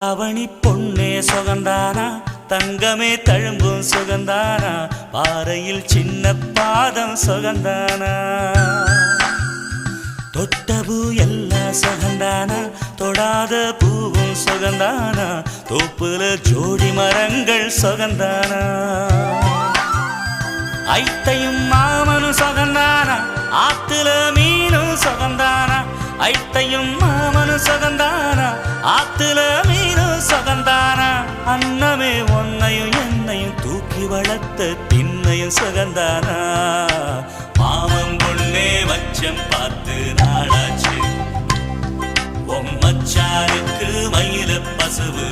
அவனி பொன்னே சுகந்தானா தங்கமே தழும்பும் சுகந்தானா பாறையில் சின்ன பாதம் சுகந்தானா தொட்டபூ எல்லாம் சுகந்தானா தொடாத பூவும் சுகந்தானா தோப்புல ஜோடி மரங்கள் சுகந்தானா ஐத்தையும் மாமனும் சுகந்தானா ஆத்துல மீனும் சுகந்தானா ஐத்தையும் மாமனும் சுகந்தானா ஆத்துல மீனும் சுகந்தானா அன்னமே ஒன்னையும் என்னையும் தூக்கி வளர்த்த திண்ணையும் சுகந்தானா மாமன் பொண்ணே மச்சம் பார்த்து நாளாச்சு மச்சானுக்கு மயில பசுவு